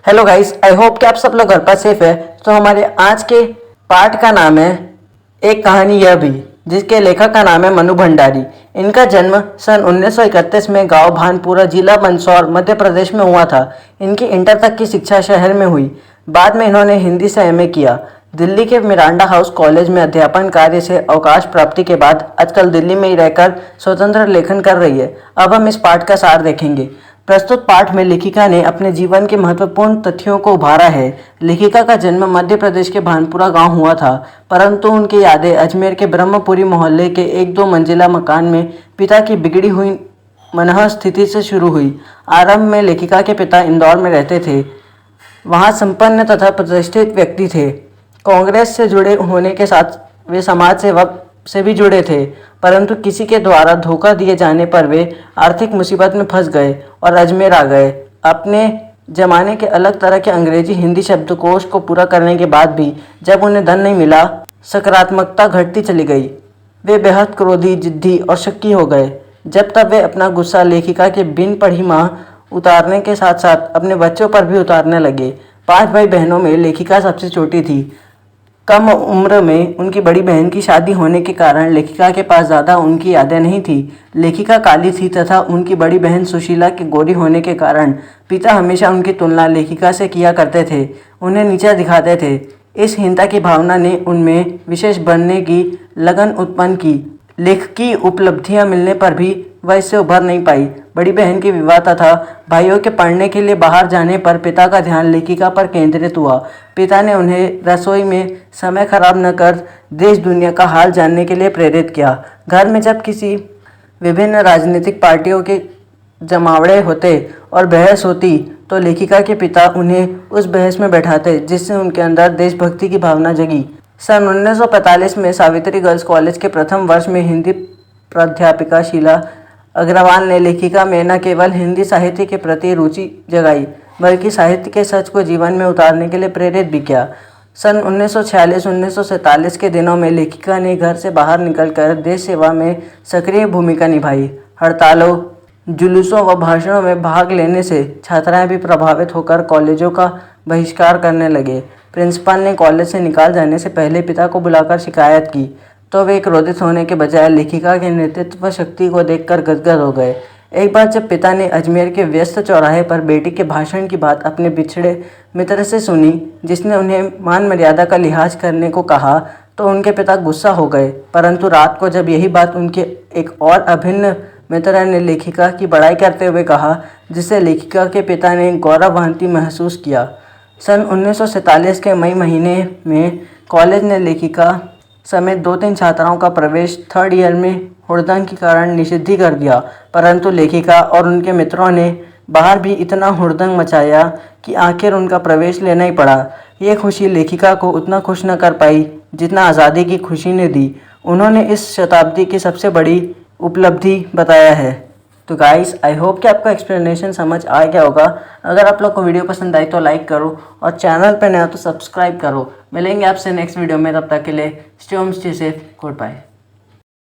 Hello guys, I hope कि आप सब लोग घर पर सेफ है। तो हमारे आज के पार्ट का नाम है एक कहानी यह भी, जिसके लेखक का नाम है मनु भंडारी। इनका जन्म सन 1931 में गांव भानपुरा, जिला मंदसौर, मध्य प्रदेश में हुआ था। इनकी इंटर तक की शिक्षा शहर में हुई। बाद में इन्होंने हिंदी से एमए किया। दिल्ली के मिरांडा हाउस कॉलेज में अध्यापन कार्य से अवकाश प्राप्ति के बाद आजकल दिल्ली में ही रहकर स्वतंत्र लेखन कर रही है। अब हम इस पाठ का सार देखेंगे। प्रस्तुत पाठ में लेखिका ने अपने जीवन के महत्वपूर्ण तथ्यों को उभारा है। लेखिका का जन्म मध्य प्रदेश के भानपुरा गांव हुआ था, परंतु उनकी यादें अजमेर के ब्रह्मपुरी मोहल्ले के एक दो मंजिला मकान में पिता की बिगड़ी हुई मनः स्थिति से शुरू हुई। आरंभ में लेखिका के पिता इंदौर में रहते थे। वहाँ संपन्न तथा प्रतिष्ठित व्यक्ति थे। कांग्रेस से जुड़े होने के साथ वे समाज सेवा से भी जुड़े थे, परंतु किसी के द्वारा धोखा दिए जाने पर वे आर्थिक मुसीबत में फंस गए और अजमेर आ गए। अपने जमाने के अलग तरह के अंग्रेजी हिंदी शब्दकोश को पूरा करने के बाद भी जब उन्हें धन नहीं मिला, सकारात्मकता घटती चली गई। वे बेहद क्रोधी, जिद्दी और शक्की हो गए। जब तब वे अपना गुस्सा लेखिका के बिन पढ़ी माँ उतारने के साथ साथ अपने बच्चों पर भी उतारने लगे। 5 भाई बहनों में लेखिका सबसे छोटी थी। कम उम्र में उनकी बड़ी बहन की शादी होने के कारण लेखिका के पास ज़्यादा उनकी यादें नहीं थी। लेखिका काली थी तथा उनकी बड़ी बहन सुशीला के गोरी होने के कारण पिता हमेशा उनकी तुलना लेखिका से किया करते थे, उन्हें नीचा दिखाते थे। इस हीनता की भावना ने उनमें विशेष बनने की लगन उत्पन्न की। लेखक की उपलब्धियां मिलने पर भी वह इससे उभर नहीं पाई। बड़ी बहन के विवाह तथा भाइयों के पढ़ने के लिए बाहर जाने पर पिता का ध्यान लेखिका पर केंद्रित हुआ। पिता ने उन्हें रसोई में समय खराब न कर देश दुनिया का हाल जानने के लिए प्रेरित किया। घर में जब किसी विभिन्न राजनीतिक पार्टियों के जमावड़े होते और बहस होती तो लेखिका के पिता उन्हें उस बहस में बैठाते, जिससे उनके अंदर देशभक्ति की भावना जगी। सन 1945 में सावित्री गर्ल्स कॉलेज के प्रथम वर्ष में हिंदी प्राध्यापिका शीला अग्रवाल ने लेखिका में न केवल हिंदी साहित्य के प्रति रुचि जगाई, बल्कि साहित्य के सच को जीवन में उतारने के लिए प्रेरित भी किया। सन 1946-1947 के दिनों में लेखिका ने घर से बाहर निकलकर देश सेवा में सक्रिय भूमिका निभाई। हड़तालों, जुलूसों व भाषणों में भाग लेने से छात्राएं भी प्रभावित होकर कॉलेजों का बहिष्कार करने लगे। प्रिंसिपल ने कॉलेज से निकाल जाने से पहले पिता को बुलाकर शिकायत की, तो वे क्रोधित होने के बजाय लेखिका के नेतृत्व शक्ति को देखकर गदगद हो गए। एक बार जब पिता ने अजमेर के व्यस्त चौराहे पर बेटी के भाषण की बात अपने बिछड़े मित्र से सुनी, जिसने उन्हें मान मर्यादा का लिहाज करने को कहा, तो उनके पिता गुस्सा हो गए। परंतु रात को जब यही बात उनके एक और अभिन्न मित्र ने लेखिका की बड़ाई करते हुए कहा, जिससे लेखिका के पिता ने गौरवान्वित महसूस किया। सन 1947 के मई महीने में कॉलेज ने लेखिका समेत 2-3 छात्राओं का प्रवेश 3rd ईयर में हुड़दंग के कारण निषिद्ध कर दिया, परंतु लेखिका और उनके मित्रों ने बाहर भी इतना हुड़दंग मचाया कि आखिर उनका प्रवेश लेना ही पड़ा। ये खुशी लेखिका को उतना खुश न कर पाई जितना आज़ादी की खुशी ने दी। उन्होंने इस शताब्दी की सबसे बड़ी उपलब्धि बताया है। तो गाइस, आई होप कि आपका एक्सप्लेनेशन समझ आ गया होगा। अगर आप लोग को वीडियो पसंद आई तो लाइक करो और चैनल पे नया तो सब्सक्राइब करो। मिलेंगे आपसे नेक्स्ट वीडियो में, तब तक के लिए stay home, stay safe, good bye.